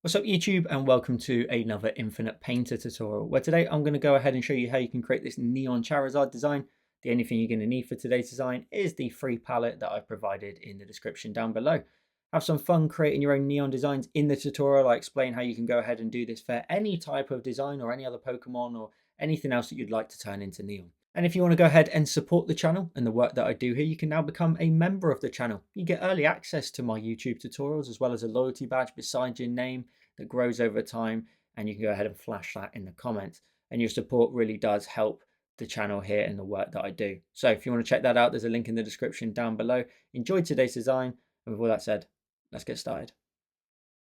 What's up YouTube, and welcome to another Infinite Painter tutorial, where today I'm going to go ahead and show you how you can create this neon Charizard design. The only thing you're going to need for today's design is the free palette that I've provided in the description down below. Have some fun creating your own neon designs. In the tutorial I explain how you can go ahead and do this for any type of design or any other Pokemon or anything else that you'd like to turn into neon. And if you want to go ahead and support the channel and the work that I do here, you can now become a member of the channel. You get early access to my YouTube tutorials, as well as a loyalty badge beside your name that grows over time, and you can go ahead and flash that in the comments. And your support really does help the channel here and the work that I do. So if you want to check that out, there's a link in the description down below. Enjoy today's design, and with all that said, let's get started.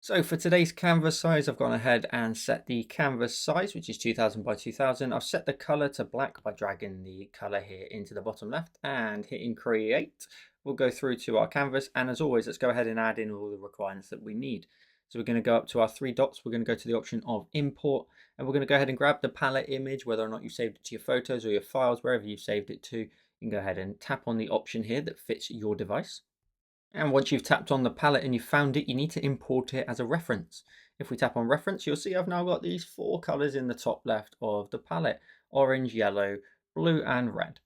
So for today's canvas size, I've gone ahead and set the canvas size, which is 2000 by 2000. I've set the color to black by dragging the color here into the bottom left and hitting create. We'll go through to our canvas, and as always, let's go ahead and add in all the requirements that we need. So we're going to go up to our three dots. We're going to go to the option of import, and we're going to go ahead and grab the palette image, whether or not you saved it to your photos or your files, wherever you saved it to. You can go ahead and tap on the option here that fits your device. And once you've tapped on the palette and you've found it, you need to import it as a reference. If we tap on reference, you'll see I've now got these four colors in the top left of the palette: orange, yellow, blue, and red.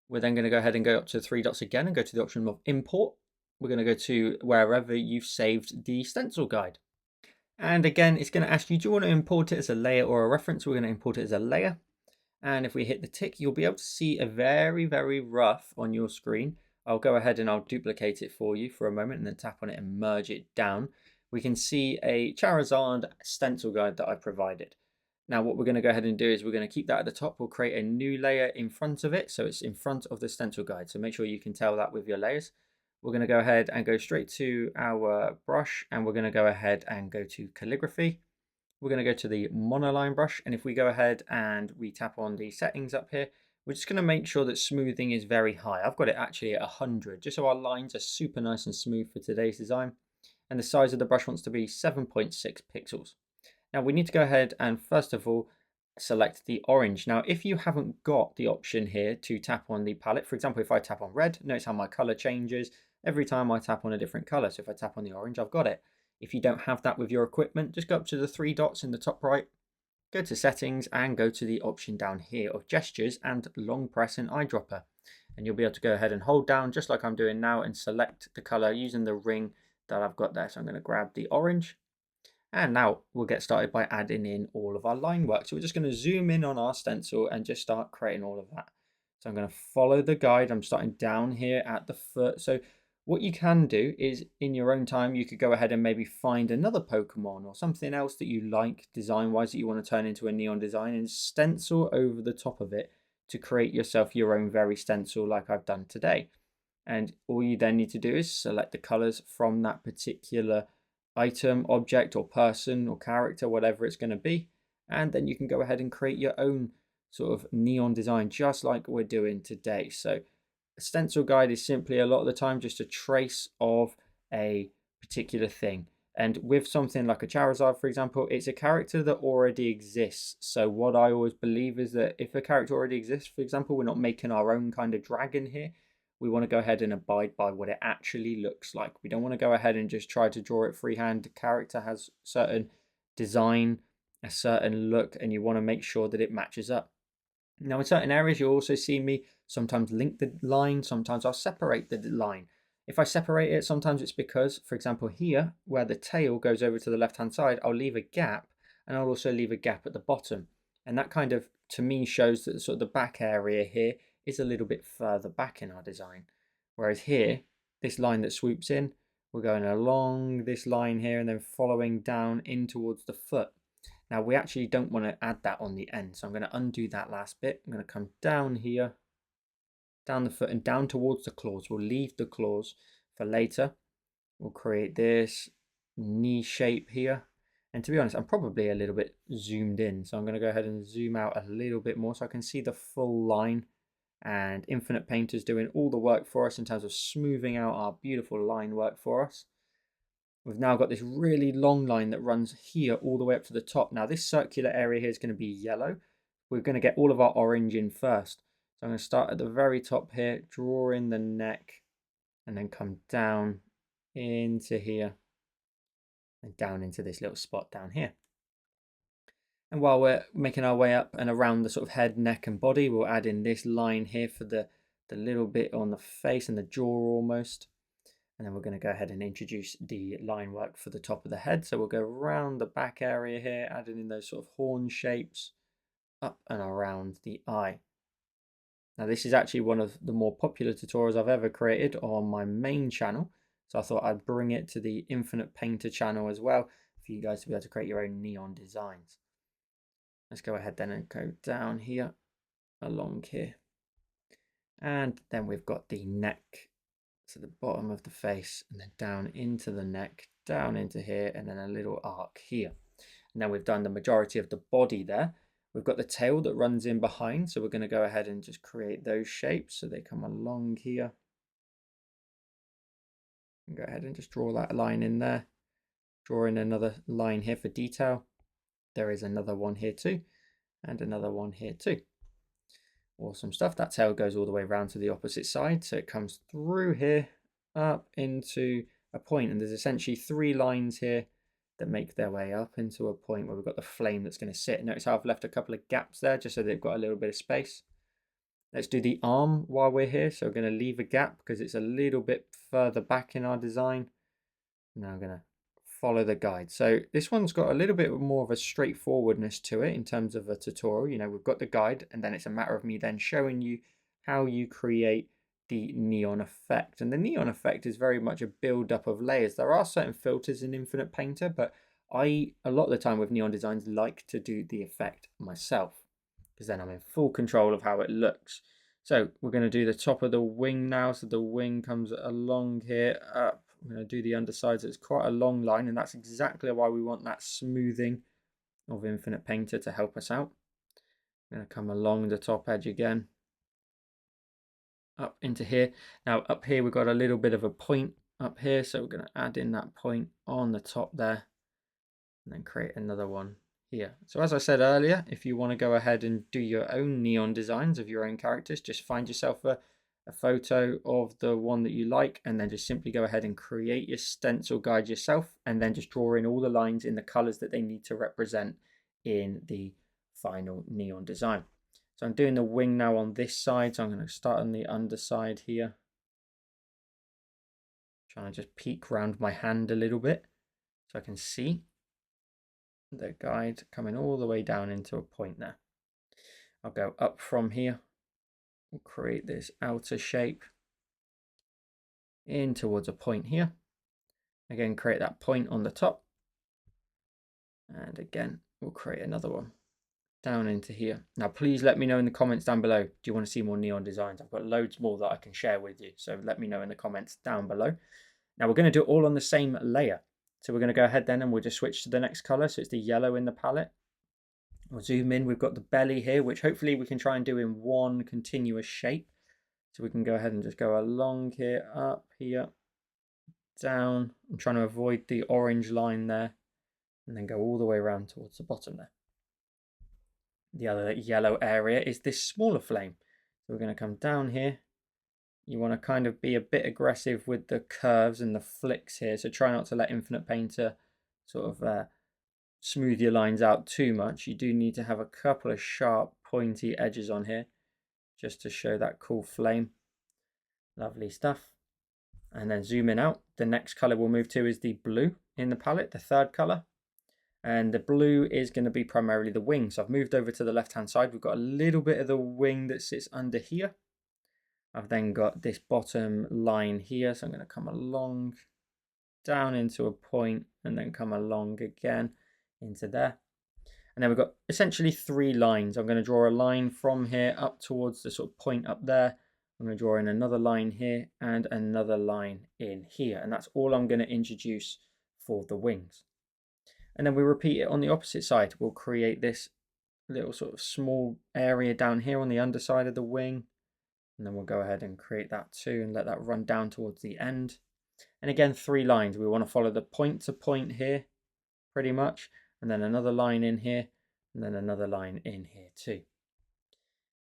We're then going to go ahead and go up to the three dots again and go to the option of import. We're going to go to wherever you've saved the stencil guide. And again, it's going to ask you, do you want to import it as a layer or a reference? We're going to import it as a layer. And if we hit the tick, you'll be able to see a very, very rough on your screen. I'll go ahead and I'll duplicate it for you for a moment and then tap on it and merge it down. We can see a Charizard stencil guide that I provided. Now what we're going to go ahead and do is we're going to keep that at the top. We'll create a new layer in front of it, so it's in front of the stencil guide. So make sure you can tell that with your layers. We're going to go ahead and go straight to our brush, and we're going to go ahead and go to calligraphy. We're going to go to the monoline brush, and if we go ahead and we tap on the settings up here, we're just going to make sure that smoothing is very high. I've got it actually at 100, just so our lines are super nice and smooth for today's design. And the size of the brush wants to be 7.6 pixels. Now we need to go ahead and first of all select the orange. Now if you haven't got the option here to tap on the palette, for example, if I tap on red, notice how my color changes every time I tap on a different color. So if I tap on the orange, I've got it. If you don't have that with your equipment, just go up to the three dots in the top right, go to settings, and go to the option down here of gestures and long press an eyedropper. And you'll be able to go ahead and hold down just like I'm doing now and select the color using the ring that I've got there. So I'm going to grab the orange. And now we'll get started by adding in all of our line work. So we're just going to zoom in on our stencil and just start creating all of that. So I'm going to follow the guide. I'm starting down here at the foot. So what you can do is in your own time, you could go ahead and maybe find another Pokemon or something else that you like design-wise that you want to turn into a neon design and stencil over the top of it to create yourself your own very stencil like I've done today. And all you then need to do is select the colors from that particular item, object, or person or character, whatever it's going to be. And then you can go ahead and create your own sort of neon design just like we're doing today. So a stencil guide is simply a lot of the time just a trace of a particular thing. And with something like a Charizard, for example, it's a character that already exists. So what I always believe is that if a character already exists, for example, we're not making our own kind of dragon here. We want to go ahead and abide by what it actually looks like. We don't want to go ahead and just try to draw it freehand. The character has certain design, a certain look, and you want to make sure that it matches up. Now in certain areas you'll also see me sometimes link the line, sometimes I'll separate the line. If I separate it, sometimes it's because, for example here, where the tail goes over to the left hand side, I'll leave a gap, and I'll also leave a gap at the bottom. And that kind of, to me, shows that sort of the back area here is a little bit further back in our design. Whereas here, this line that swoops in, we're going along this line here and then following down in towards the foot. Now we actually don't want to add that on the end, so I'm going to undo that last bit. I'm going to come down here, down the foot and down towards the claws. We'll leave the claws for later. We'll create this knee shape here. And to be honest, I'm probably a little bit zoomed in, so I'm going to go ahead and zoom out a little bit more so I can see the full line. And Infinite Painter's doing all the work for us in terms of smoothing out our beautiful line work for us. We've now got this really long line that runs here all the way up to the top. Now this circular area here is going to be yellow. We're going to get all of our orange in first. So I'm going to start at the very top here, draw in the neck, and then come down into here. and down into this little spot down here. And while we're making our way up and around the sort of head, neck and body, we'll add in this line here for the little bit on the face and the jaw almost. And then we're going to go ahead and introduce the line work for the top of the head. So we'll go around the back area here, adding in those sort of horn shapes up and around the eye. Now this is actually one of the more popular tutorials I've ever created on my main channel. So I thought I'd bring it to the Infinite Painter channel as well for you guys to be able to create your own neon designs. Let's go ahead then and go down here, along here. And then we've got the neck, so the bottom of the face, and then down into the neck, down into here, and then a little arc here. And then we've done the majority of the body there. We've got the tail that runs in behind, so we're going to go ahead and just create those shapes so they come along here. And go ahead and just draw that line in there. Draw in another line here for detail. There is another one here too, and another one here too. Awesome stuff. That tail goes all the way around to the opposite side, so it comes through here up into a point, and there's essentially 3 lines here that make their way up into a point where we've got the flame that's going to sit. Notice how I've left a couple of gaps there just so they've got a little bit of space. Let's do the arm while we're here. So we're going to leave a gap because it's a little bit further back in our design. Now I'm going to follow the guide. So this one's got a little bit more of a straightforwardness to it in terms of a tutorial. You know, we've got the guide, and then it's a matter of me then showing you how you create the neon effect. And the neon effect is very much a build up of layers. There are certain filters in Infinite Painter, but a lot of the time with neon designs like to do the effect myself, because then I'm in full control of how it looks. So we're going to do the top of the wing now. So the wing comes along here up. I'm going to do the underside, so it's quite a long line, and that's exactly why we want that smoothing of Infinite Painter to help us out. I'm going to come along the top edge again, up into here. Now up here we've got a little bit of a point up here, so we're going to add in that point on the top there, and then create another one here. So as I said earlier, if you want to go ahead and do your own neon designs of your own characters, just find yourself a photo of the one that you like, and then just simply go ahead and create your stencil guide yourself, and then just draw in all the lines in the colors that they need to represent in the final neon design. So I'm doing the wing now on this side, so I'm going to start on the underside here, trying to just peek around my hand a little bit so I can see the guide coming all the way down into a point there. I'll go up from here. We'll create this outer shape in towards a point here. Again, create that point on the top. And again, we'll create another one down into here. Now, please let me know in the comments down below. Do you want to see more neon designs? I've got loads more that I can share with you. So let me know in the comments down below. Now, we're going to do it all on the same layer. So we're going to go ahead then and we'll just switch to the next color. So it's the yellow in the palette. We'll zoom in. We've got the belly here, which hopefully we can try and do in one continuous shape. So we can go ahead and just go along here, up here, down. I'm trying to avoid the orange line there, and then go all the way around towards the bottom there. The other yellow area is this smaller flame. So we're going to come down here. You want to kind of be a bit aggressive with the curves and the flicks here. So try not to let Infinite Painter sort of smooth your lines out too much. You do need to have a couple of sharp, pointy edges on here, just to show that cool flame. Lovely stuff. And then zoom in out. The next color we'll move to is the blue in the palette, the third color. And the blue is going to be primarily the wing. So I've moved over to the left hand side. We've got a little bit of the wing that sits under here. I've then got this bottom line here. So I'm going to come along down into a point and then come along again into there. And then we've got essentially 3 lines. I'm going to draw a line from here up towards the sort of point up there. I'm going to draw in another line here and another line in here. And that's all I'm going to introduce for the wings. And then we repeat it on the opposite side. We'll create this little sort of small area down here on the underside of the wing. And then we'll go ahead and create that too and let that run down towards the end. And again, 3 lines. We want to follow the point to point here pretty much. And then another line in here, and then another line in here too.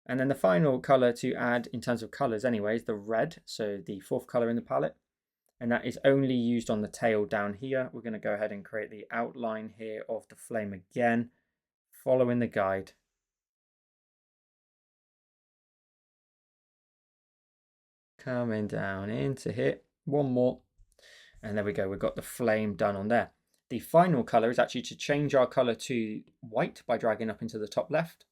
And then the final color to add in terms of colors anyway is the red, so the 4th color in the palette. and that is only used on the tail down here. We're going to go ahead and create the outline here of the flame again, following the guide. Coming down into here, one more, and there we go, we've got the flame done on there. The final color is actually to change our color to white by dragging up into the top left.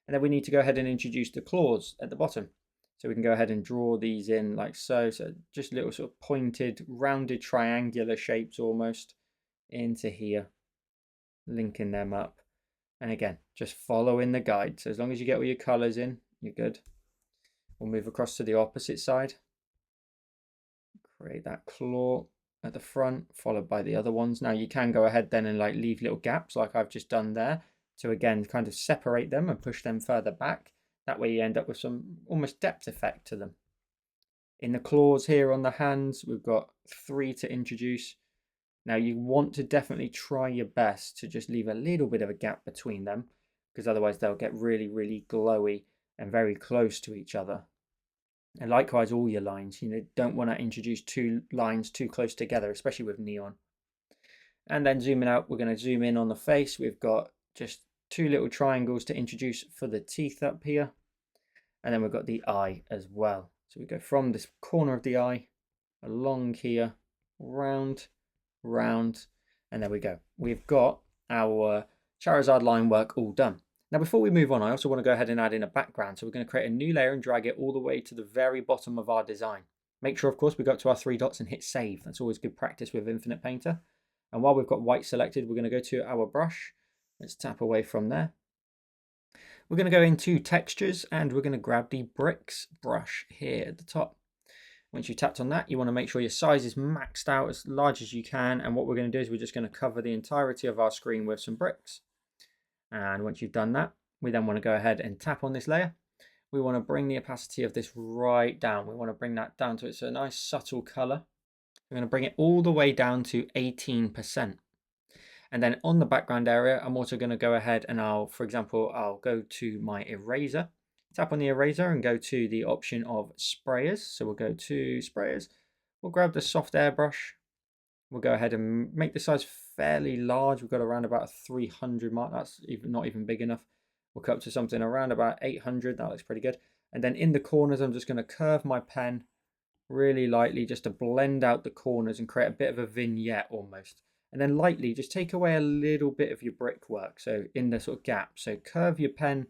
And then we need to go ahead and introduce the claws at the bottom. So we can go ahead and draw these in like so. So just little sort of pointed, rounded, triangular shapes almost into here, linking them up. And again, just following the guide. So as long as you get all your colors in, you're good. We'll move across to the opposite side. Create that claw at the front, followed by the other ones. Now you can go ahead then and like leave little gaps like I've just done there, to again kind of separate them and push them further back. That way you end up with some almost depth effect to them. In the claws here on the hands, we've got 3 to introduce. Now you want to definitely try your best to just leave a little bit of a gap between them, because otherwise they'll get really, really glowy and very close to each other. And likewise, all your lines, don't want to introduce 2 lines too close together, especially with neon. And then zooming out, we're going to zoom in on the face. We've got just 2 little triangles to introduce for the teeth up here. And then we've got the eye as well. So we go from this corner of the eye along here, round, round, and there we go. We've got our Charizard line work all done. Now, before we move on, I also want to go ahead and add in a background. So we're going to create a new layer and drag it all the way to the very bottom of our design. Make sure, of course, we go up to our 3 dots and hit save. That's always good practice with Infinite Painter. And while we've got white selected, we're going to go to our brush. Let's tap away from there. We're going to go into textures and we're going to grab the bricks brush here at the top. Once you've tapped on that, you want to make sure your size is maxed out as large as you can. And what we're going to do is we're just going to cover the entirety of our screen with some bricks. And once you've done that, we then want to go ahead and tap on this layer. We want to bring the opacity of this right down. We want to bring that down to it's a nice subtle color. We're going to bring it all the way down to 18%. And then on the background area, I'm also going to go ahead and for example, I'll go to my eraser. Tap on the eraser and go to the option of sprayers. So we'll go to sprayers. We'll grab the soft airbrush. We'll go ahead and make the size fairly large. We've got around about a 300 mark. That's not even big enough. We'll cut up to something around about 800. That looks pretty good. And then in the corners, I'm just going to curve my pen really lightly just to blend out the corners and create a bit of a vignette almost. And then lightly just take away a little bit of your brickwork. So in the sort of gap. So curve your pen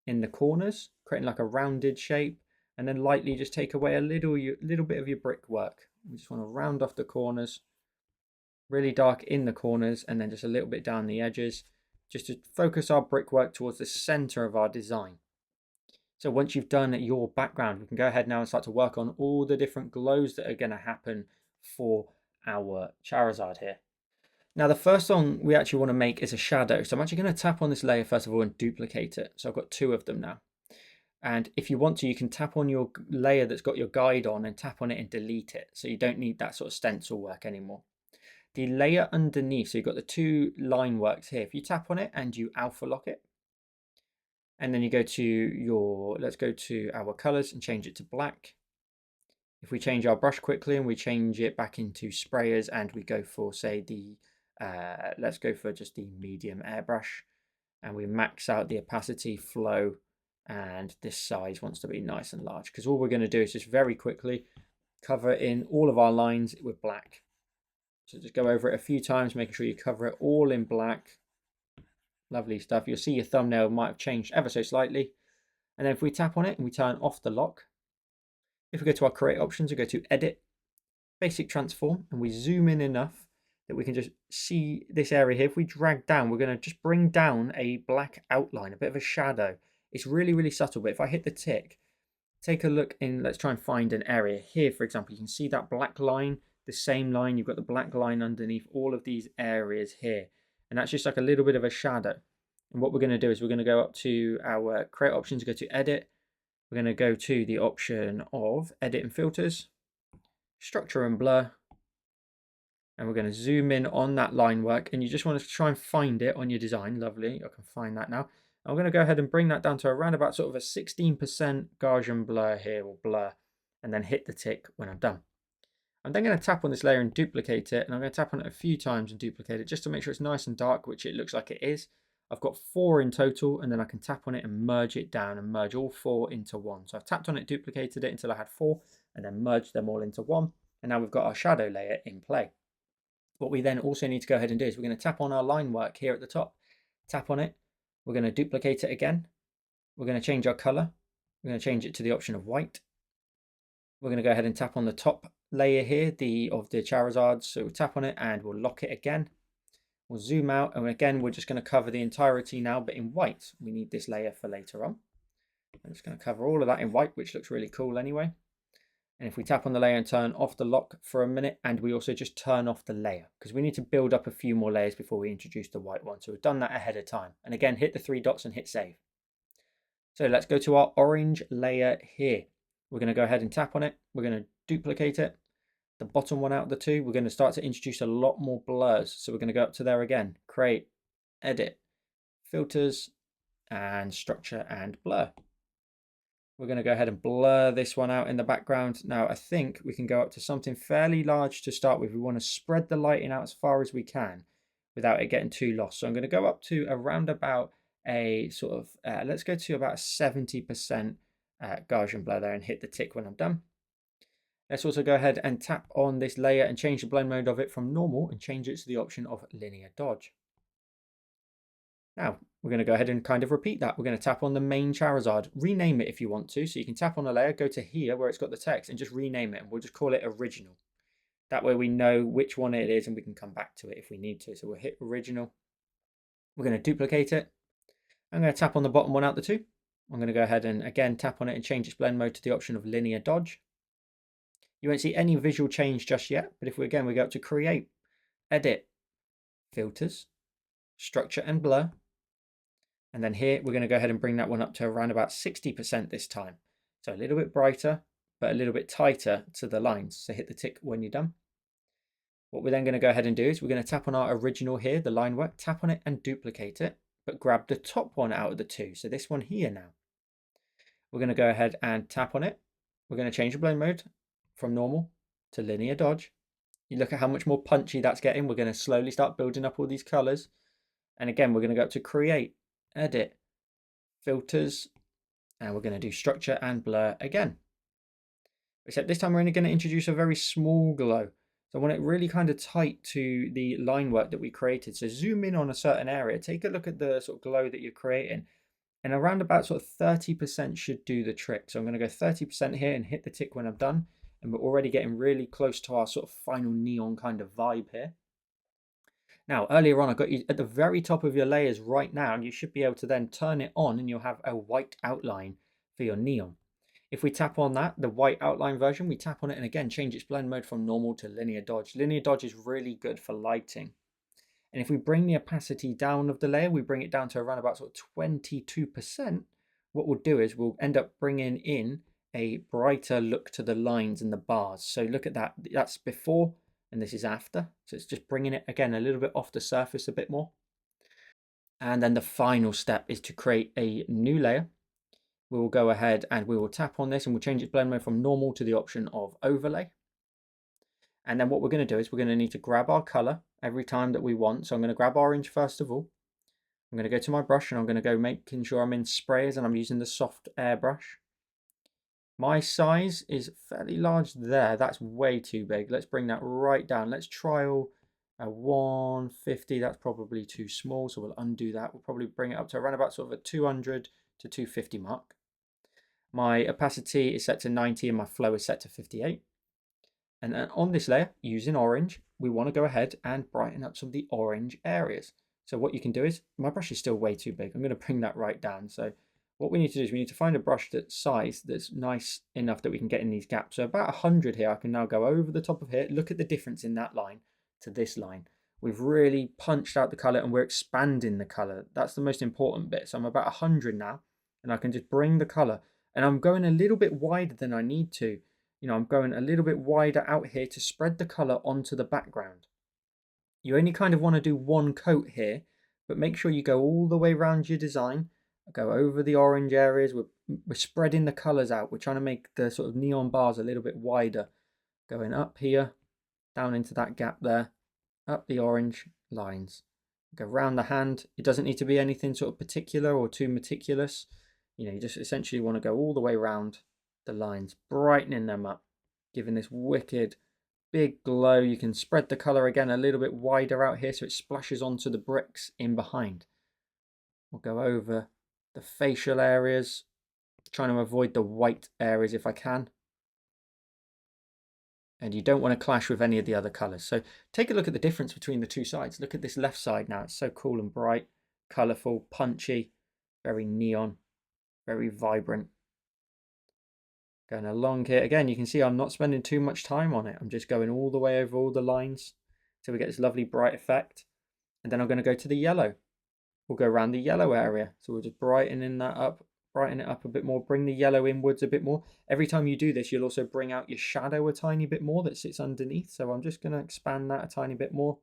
in the corners, creating like a rounded shape. And then lightly just take away a little bit of your brickwork. We just want to round off the corners. Really dark in the corners and then just a little bit down the edges, just to focus our brickwork towards the center of our design. So once you've done your background, we can go ahead now and start to work on all the different glows that are going to happen for our Charizard here. Now the first one we actually want to make is a shadow. So I'm actually going to tap on this layer first of all and duplicate it. So I've got 2 of them now. And if you want to, you can tap on your layer that's got your guide on and tap on it and delete it. So you don't need that sort of stencil work anymore. The layer underneath, so you've got the 2 line works here. If you tap on it and you alpha lock it, and then you go to let's go to our colors and change it to black. If we change our brush quickly and we change it back into sprayers and we go for, say, let's go for just the medium airbrush, and we max out the opacity, flow, and this size wants to be nice and large, because all we're going to do is just very quickly cover in all of our lines with black. So just go over it a few times, making sure you cover it all in black. Lovely stuff. You'll see your thumbnail might have changed ever so slightly. And then if we tap on it and we turn off the lock, if we go to our create options, we go to edit, basic transform, and we zoom in enough that we can just see this area here. If we drag down, we're going to just bring down a black outline, a bit of a shadow. It's really, really subtle, but if I hit the tick, take a look in, let's try and find an area here. For example, you can see that black line. The same line, you've got the black line underneath all of these areas here, and that's just like a little bit of a shadow. And what we're going to do is we're going to go up to our create options, go to edit, we're going to go to the option of edit and filters, structure and blur, and we're going to zoom in on that line work, and you just want to try and find it on your design. Lovely, I can find that now. I'm going to go ahead and bring that down to around about sort of a 16% Gaussian blur here, or blur, and then hit the tick when I'm done. I'm then going to tap on this layer and duplicate it, and I'm going to tap on it a few times and duplicate it just to make sure it's nice and dark, which it looks like it is. I've got 4 in total, and then I can tap on it and merge it down and merge all 4 into one. So I've tapped on it, duplicated it until I had 4, and then merged them all into one. And now we've got our shadow layer in play. What we then also need to go ahead and do is we're going to tap on our line work here at the top. Tap on it. We're going to duplicate it again. We're going to change our color. We're going to change it to the option of white. We're going to go ahead and tap on the top layer here, of the Charizards. So we'll tap on it and we'll lock it again. We'll zoom out, and again, we're just going to cover the entirety now, but in white. We need this layer for later on. I'm just going to cover all of that in white, which looks really cool anyway. And if we tap on the layer and turn off the lock for a minute, and we also just turn off the layer, because we need to build up a few more layers before we introduce the white one. So we've done that ahead of time. And again, hit the 3 dots and hit save. So let's go to our orange layer here. We're going to go ahead and tap on it. We're going to duplicate it. The bottom one out of the 2, we're going to start to introduce a lot more blurs. So we're going to go up to there again, create, edit, filters, and structure and blur. We're going to go ahead and blur this one out in the background. Now I think we can go up to something fairly large to start with. We want to spread the lighting out as far as we can without it getting too lost. So I'm going to go up to around about a sort of, let's go to about 70% Gaussian blur there and hit the tick when I'm done. Let's also go ahead and tap on this layer and change the blend mode of it from normal and change it to the option of linear dodge. Now, we're going to go ahead and kind of repeat that. We're going to tap on the main Charizard, rename it if you want to. So you can tap on a layer, go to here where it's got the text and just rename it. And we'll just call it original. That way we know which one it is and we can come back to it if we need to. So we'll hit original. We're going to duplicate it. I'm going to tap on the bottom one out the 2. I'm going to go ahead and again tap on it and change its blend mode to the option of linear dodge. You won't see any visual change just yet, but if we go up to create, edit, filters, structure and blur, and then here we're going to go ahead and bring that one up to around about 60% this time. So a little bit brighter, but a little bit tighter to the lines. So hit the tick when you're done. What we're then going to go ahead and do is we're going to tap on our original here, the line work, tap on it and duplicate it, but grab the top one out of the 2. So this one here now. We're going to go ahead and tap on it. We're going to change the blend mode from normal to linear dodge. You look at how much more punchy that's getting. We're going to slowly start building up all these colors. And again, we're going to go up to create, edit, filters, and we're going to do structure and blur again. Except this time we're only going to introduce a very small glow. So I want it really kind of tight to the line work that we created. So zoom in on a certain area, take a look at the sort of glow that you're creating. And around about sort of 30% should do the trick. So I'm going to go 30% here and hit the tick when I'm done. And we're already getting really close to our sort of final neon kind of vibe here. Now, earlier on, I got you at the very top of your layers right now, and you should be able to then turn it on and you'll have a white outline for your neon. If we tap on that, the white outline version, we tap on it and again, change its blend mode from normal to linear dodge. Linear dodge is really good for lighting. And if we bring the opacity down of the layer, we bring it down to around about sort of 22%, what we'll do is we'll end up bringing in a brighter look to the lines and the bars. So look at that, that's before and this is after. So it's just bringing it again a little bit off the surface a bit more. And then the final step is to create a new layer. We will go ahead and we will tap on this and we'll change its blend mode from normal to the option of overlay. And then what we're going to do is we're going to need to grab our color every time that we want. So I'm going to grab orange first of all. I'm going to go to my brush and I'm going to go making sure I'm in sprayers and I'm using the soft airbrush. My size is fairly large there. That's way too big. Let's bring that right down. Let's trial a 150. That's probably too small. So we'll undo that. We'll probably bring it up to around about sort of a 200 to 250 mark. My opacity is set to 90 and my flow is set to 58. And then on this layer, using orange, we want to go ahead and brighten up some of the orange areas. So what you can do is, my brush is still way too big. I'm going to bring that right down. So what we need to do is we need to find a brush that's size that's nice enough that we can get in these gaps. So about 100 here, I can now go over the top of here. Look at the difference in that line to this line. We've really punched out the color and we're expanding the color. That's the most important bit. So I'm about 100 now and I can just bring the color and I'm going a little bit wider than I need to. You know, I'm going a little bit wider out here to spread the color onto the background. You only kind of want to do one coat here, but make sure you go all the way around your design. Go over the orange areas. We're spreading the colors out. We're trying to make the sort of neon bars a little bit wider. Going up here, down into that gap there, up the orange lines. Go round the hand. It doesn't need to be anything sort of particular or too meticulous. You just essentially want to go all the way around the lines, brightening them up, giving this wicked big glow. You can spread the color again a little bit wider out here so it splashes onto the bricks in behind. We'll go over the facial areas, trying to avoid the white areas if I can. And you don't want to clash with any of the other colors. So take a look at the difference between the two sides. Look at this left side now. It's so cool and bright, colorful, punchy, very neon, very vibrant. Going along here. Again, you can see I'm not spending too much time on it. I'm just going all the way over all the lines so we get this lovely bright effect. And then I'm going to go to the yellow. We'll go around the yellow area. So we'll just brighten it up a bit more, bring the yellow inwards a bit more. Every time you do this, you'll also bring out your shadow a tiny bit more that sits underneath. So I'm just going to expand that a tiny bit more.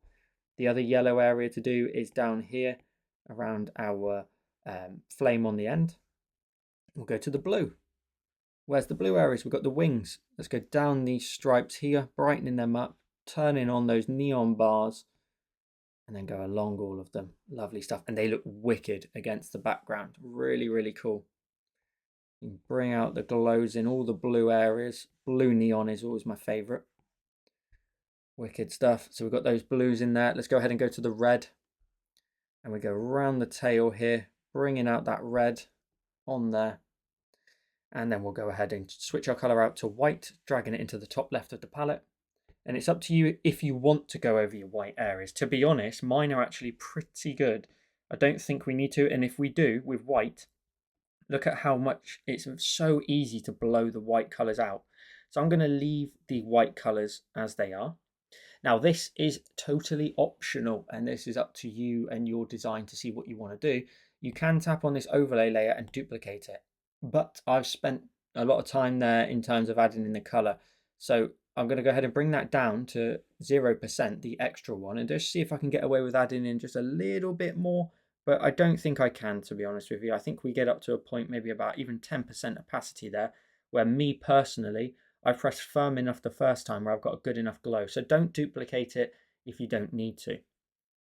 The other yellow area to do is down here around our flame on the end. We'll go to the blue. Where's the blue areas? We've got the wings. Let's go down these stripes here, brightening them up, turning on those neon bars, and then go along all of them. Lovely stuff. And they look wicked against the background. Really, really cool. You can bring out the glows in all the blue areas. Blue neon is always my favorite. Wicked stuff. So we've got those blues in there. Let's go ahead and go to the red. And we go around the tail here, bringing out that red on there. And then we'll go ahead and switch our color out to white, dragging it into the top left of the palette. And it's up to you if you want to go over your white areas. To be honest, mine are actually pretty good. I don't think we need to. And if we do with white, look at how much it's so easy to blow the white colors out. So I'm going to leave the white colors as they are. Now this is totally optional and this is up to you and your design to see what you want to do. You can tap on this overlay layer and duplicate it. But I've spent a lot of time there in terms of adding in the color. So I'm going to go ahead and bring that down to 0%, the extra one, and just see if I can get away with adding in just a little bit more. But I don't think I can, to be honest with you. I think we get up to a point, maybe about even 10% opacity there, where me personally, I pressed firm enough the first time where I've got a good enough glow. So don't duplicate it if you don't need to.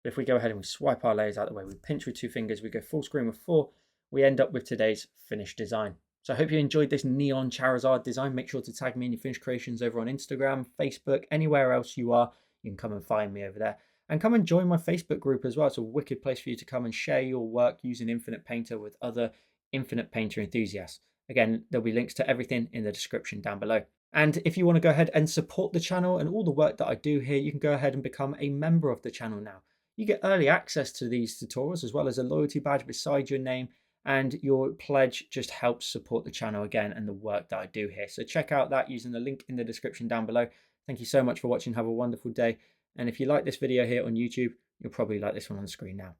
But if we go ahead and we swipe our layers out of the way, we pinch with 2 fingers, we go full screen with 4, we end up with today's finished design. So I hope you enjoyed this neon Charizard design. Make sure to tag me in your finished creations over on Instagram, Facebook, anywhere else you are. You can come and find me over there. And come and join my Facebook group as well. It's a wicked place for you to come and share your work using Infinite Painter with other Infinite Painter enthusiasts. Again, there'll be links to everything in the description down below. And if you want to go ahead and support the channel and all the work that I do here, you can go ahead and become a member of the channel now. You get early access to these tutorials as well as a loyalty badge beside your name. And your pledge just helps support the channel again and the work that I do here. So check out that using the link in the description down below. Thank you so much for watching. Have a wonderful day. And if you like this video here on YouTube, you'll probably like this one on the screen now.